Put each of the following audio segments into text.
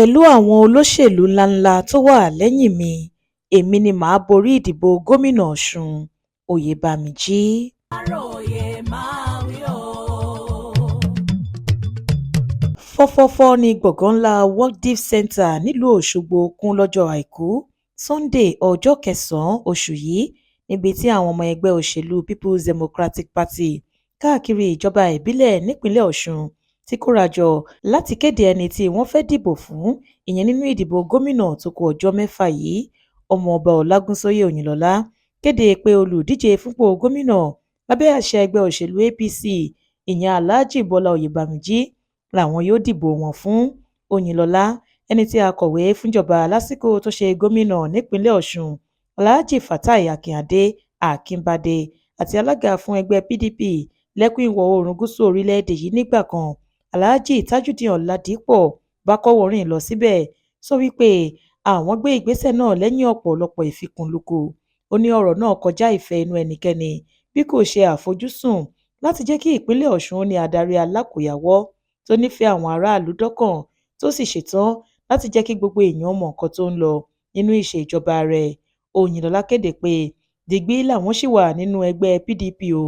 pẹ̀lú àwọn olóṣèlú ńláńlá tó wà lẹ́yìn mi èmi ni mà á borí ìdìbò gómìnà ọ̀sùn oyèbámíjì. Aláròye máa wí o. fọ́fọ́fọ́ ní gbọ̀ngàn ńlá world deaf center nílùú ọ̀ṣọ́gbó kún lọ́jọ́ àìkú sunday ọjọ́ kẹsàn-án oṣù yìí níbi tí àwọn ọmọ ẹgbẹ́ òṣèlú people's democratic party káàkiri ìjọba ìbílẹ̀ nípínlẹ̀ ọ̀ṣun ti kórajọ láti kéde ẹni tí wọ́n fẹ́ dìbò fún ìyẹn nínú ìdìbò gómìnà tó kù ọjọ́ mẹ́fà yìí. ọmọọba ọlágúnsóyè òyìnlọ́lá kéde pé olùdíje fúnpò gómìnà lábẹ́ àsíá ẹgbẹ́ òṣèlú apc ìyẹn alhaji bọ́lá oyèbámíjì làwọn yóò dìbò wọn fún. òyìnlọ́lá ẹni tí akọ̀wé fúnjọba lásìkò tó ṣe gómìnà nípínlẹ̀ ọ̀ṣun alhaji fatai akínadé akínbádé àti alága fún ẹgbẹ́ pdp lẹ́kùn ìwọ̀ oòrùn gúúsù orílẹ̀-èdè yìí nígbà kan alhaji tajudeen ọ̀làdìpọ̀ bá kọ́wọ̀ọ́rìn lọ síbẹ̀ sọ wípé àwọn gbé ìgbésẹ̀ náà lẹ́yìn ọ̀pọ̀lọpọ̀ ìfikùnlukùn. ó ní ọ̀rọ̀ náà kọjá ìfẹ́ inú ẹnikẹ́ni bí kò ṣe àfojúsùn láti jẹ́ kí ìpínlẹ̀ ọ̀ṣun ní adarí alákòyàwó tó nífẹ̀ẹ́ àwọn aráàlú dọ́kàn tó sì ṣetán láti jẹ́ kí gbogbo èèyàn mọ nǹkan tó ń lọ nínú ìṣèjọba rẹ̀. òyìnlọ́lá kéde pé dìgbì làwọn ṣì wà nínú ẹgbẹ́ pdp o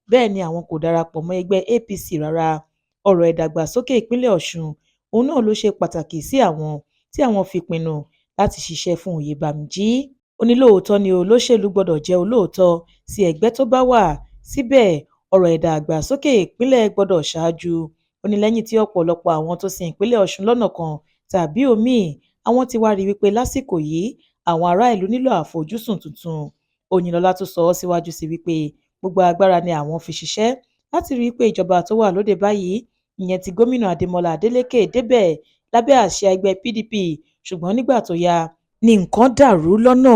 bẹ́ẹ̀ ni àwọn kò darapọ̀ mọ́ ẹgbẹ́ apc rárá. ọ̀rọ̀ ìdàgbàsókè ìpínlẹ̀ ọ̀ṣun òun náà ló ṣe pàtàkì sí àwọn tí àwọn fi pinnu láti ṣiṣẹ́ fún oyèbámíjì. ó ní lóòótọ́ ni olóṣèlú gbọ́dọ̀ jẹ́ olóòótọ́ sí ẹgbẹ́ tó bá wà síbẹ̀ ọ̀rọ̀ ìdàgbàsókè ìpínlẹ̀ gbọ́dọ̀ ṣáájú. ó ní lẹ́yìn tí ọ̀pọ̀lọpọ̀ àwọn tó sin ìpínlẹ̀ ọ̀ṣun lọ́nà kan tàbí òmíì àwọn ti wá rí wípé lásìkò yìí àwọn ará ìlú nílò àfojúsùn tuntun. òyìnlọ́lá tún sọ ọ́ síwájú sí wípé gbogbo agbára ni àwọn fi ṣiṣẹ́ láti rí i pé ìjọba tó wà lóde báyìí ìyẹn ti gómìnà adémọlá adélèké débẹ̀ lábẹ́ àsíá ẹgbẹ́ pdp ṣùgbọ́n nígbà tó yá ni nǹkan dàrú lọ́nà.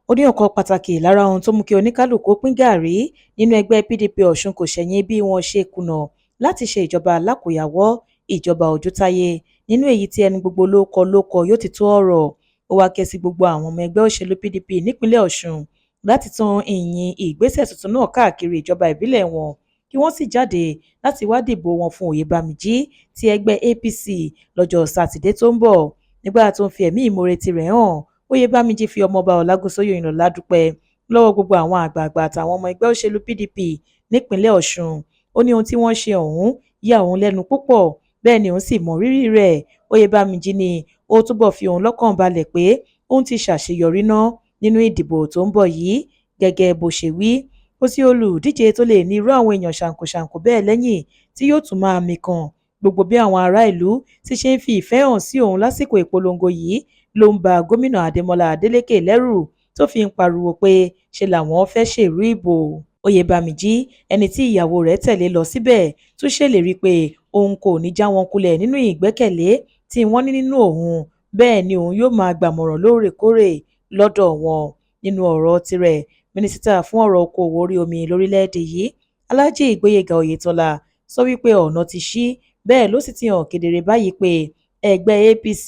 ó ní ọ̀kan pàtàkì lára ohun tó mú kí oníkálukú pín gàárì nínú ẹgbẹ́ pdp ọ̀ṣun kò ṣẹ̀yìn bí wọ́n ṣe kùnà láti ṣe ìjọba alákòyàwó ìjọba ojútáyé nínú èyí tí ẹnu gbogbo lóko yóò ti tó ọ̀rọ̀. ó wáá ké sí gbogbo àwọn ọmọ ẹgbẹ́ òṣèlú pdp nípínlẹ̀ ọ̀ṣun láti tan ìyìn ìgbésẹ̀ tuntun náà káàkiri ìjọba ìbílẹ̀ wọn kí wọ́n sì jáde láti wá dìbò wọn fún oyèbámíjì ti ẹgbẹ́ apc lọ́jọ́ sátidé tó ń bọ̀. nígbà tó ń fi ẹ̀mí ìmoore tirẹ̀ hàn oyèbámíjì fi ọmọọba ọlágúnsóyè òyìnlọ́lá dúpẹ́ lọ́wọ́ gbogbo àwọn àgbààgbà àtàwọn ọmọ ẹgbẹ́ òṣèlú pdp nípínlẹ̀ ọ̀ṣun. ó ní ohun tí wọ́n ṣe ọ̀hún yà òun lẹ́nu púpọ̀ bẹ́ẹ̀ ni òun sì mọ rírì rẹ̀. oyèbámíjì ni ó túbọ̀ fi òun lọ́kàn balẹ̀ pé òun ti ṣàṣeyọrí ná nínú ìdìbò tó ń bọ̀ yìí gẹ́gẹ́ bó ṣe wí. kò sí olùdíje tó lè ní irú àwọn èèyàn ṣàǹkóṣàǹkó bẹ́ẹ̀ lẹ́yìn tí yóò tún máa mikàn. gbogbo bí àwọn ará ìlú ti ṣe ń fi ìfẹ́ hàn sí òun lásìkò ìpolongo yìí ló ń ba gómìnà adémọlá adélèké lẹ́rù tó fi ń pariwo pé ṣe làwọn fẹ́ ṣèrú ìbò. oyèbámíjì ẹni tí ìyàwó rẹ̀ tẹ̀lé lọ síbẹ̀ tún ṣèlérí pé òun kò ní já wọn kulẹ̀ nínú ìgbẹ́kẹ̀lé tí wọ́n ní nínú òun bẹ́ẹ̀ ni òun yóò máa gbàmọ̀ràn lóòrèkóòrè lọ́dọ̀ wọn. nínú ọ̀rọ̀ tirẹ̀ mínísítà fún ọ̀rọ̀ okòòwò orí omi lórílẹ̀‐èdè yìí alhaji ìgbóyèga oyètọ́lá sọ wípé ọ̀nà ti ṣí bẹ́ẹ̀ ló sì ti hàn kedere báyìí pé ẹgbẹ́ apc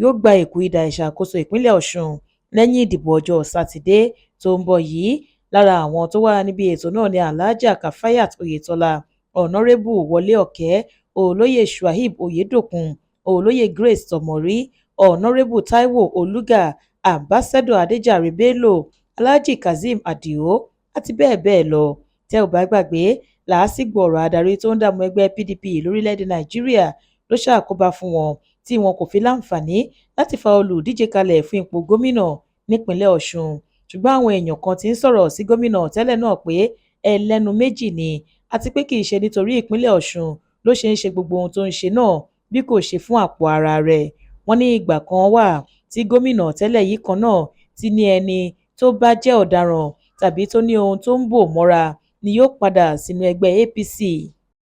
yóò gba ìkùìdà ìṣàkóso ìpínlẹ̀ ọ̀ṣun lẹ́yìn ìdìbò ọjọ́ sátidé tó ń bọ̀ yìí. lára àwọn tó wà níbi ètò náà ni alhaja kafayat oyètọ́lá ọ̀nàrẹ́bù wọlé ọ̀kẹ́ olóyè shuaib oyèdòkun olóyè grace tọmọrí ọ̀nàrẹ́bù taiwo olùgà ambassador adéjàre bello alhaji kazeem adio àti bẹ́ẹ̀ bẹ́ẹ̀ lọ. tẹ́ ò bá gbàgbé làásìgbò ọ̀rọ̀ adarí tó ń dààmú ẹgbẹ́ pdp lórílẹ̀‐èdè nàìjíríà ló ṣàkóbá fún wọn tí wọn kò fi láǹfààní láti fa olùdíje kalẹ̀ fún ipò gómìnà nípínlẹ̀ ọ̀ṣun. ṣùgbọ́n àwọn èèyàn kan ti ń sọ̀rọ̀ sí gómìnà tẹ́lẹ̀ náà pé ẹlẹ́nu méjì ni àti pé kì í ṣe nítorí ìpínlẹ̀ ọ̀ṣun ló ṣe ń ṣe gbogbo ohun tó ń ṣe náà bí kò ṣe fún àpò ara rẹ̀. wọ́n ní ìgbà kan wà tí gómìnà tẹ́lẹ̀ yìí kan náà ti ní ẹni tó bá jẹ́ ọ̀daràn tàbí tó ní ohun tó ń bò mọ́ra ni yóò padà sínú ẹgbẹ́ apc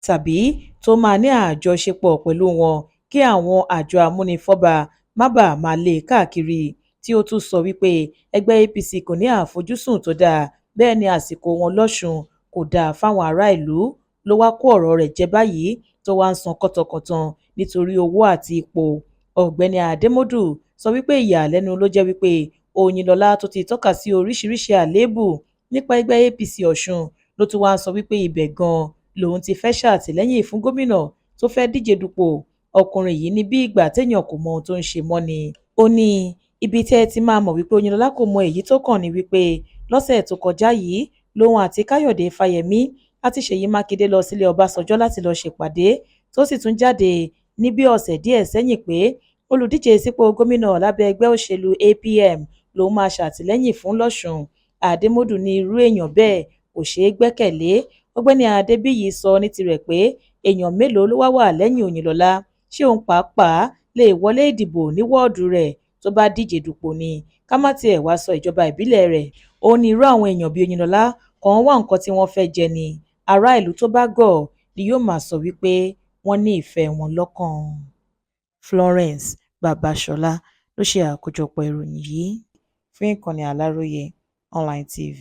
tàbí tó máa ní àjọṣepọ̀ pẹ̀lú wọn kí àwọn àjọ amúnifọ́ba má bàa máa lé káàkiri. tí ó tún sọ wípé ẹgbẹ́ apc kò ní àfojúsùn tó dáa bẹ́ẹ̀ ni àsìkò wọn lọ́sùn kò dáa fáwọn ará ìlú ló wá kó ọ̀rọ̀ rẹ̀ jẹ báyìí tó wá ń san kọ́tọ̀kọ̀tàn nítorí owó àti ipò. ọ̀gbẹ́ni adémọ́dù sọ wípé ìyàlẹ́nu ló jẹ́ wípé òyìnlọ́lá tó ti tọ́ka sí oríṣiríṣi àléébù nípa ẹgbẹ́ apc ọ̀ṣun ló tún wáá sọ wípé ibẹ̀ gan-an lòun ti fẹ́ ṣàtìlẹ́yìn fún gómìnà tó fẹ́ díje dupò ọkùnrin yìí ní bí ìgbà téèyàn kò mọ ohun tó ń ṣe mọ́ ni. Ó ní ibi tí ẹ ti máa mọ̀ wípé Oyinlọ́lá kò mọ èyí tó kàn ní wípé lọ́sẹ̀ tó kọjá yìí lòun àti Káyọ̀dé Fáyẹmí àti Ṣèyí Mákindé lọ sílé Ọbásanjọ́ láti lọ ṣèpàdé tó sì tún jáde ní bí ọ̀sẹ̀ díẹ̀ sẹ́yìn pé olùdíje sípò gómìnà lábẹ́ ẹgbẹ́ òṣèlú APM lòun máa ṣàtìlẹ́yìn fún lọ́sùn. Àdémọ́dù ní irú èèyàn bẹ́ẹ̀ kò ṣeé gbẹ́kẹ̀lé. Ọ̀gbẹ́ni Adébíyì sọ ní tirẹ̀ pé èèyàn mélòó ló wà lẹ́yìn Oyinlọ́lá, ṣé òun pàápàá lè wọlé ìdìbò ní wọ́ọ̀dù rẹ̀ tó bá díje dupò ni, ká má tiẹ̀ wá sọ ìjọba ìbílẹ̀ rẹ̀. Ó ní irú àwọn èèyàn bíi Oyinlọ́lá kan wá nǹkan tí wọ́n fẹ́ jẹ ni, ará ìlú tó bá gọ̀ ni yóò máa sọ wípé wọ́n ní ìfẹ́ wọn lọ́kàn. Florence Babasola ló ṣe àkójọpọ̀ ìròyìn yìí fún ìkànnì Aláròye Online TV.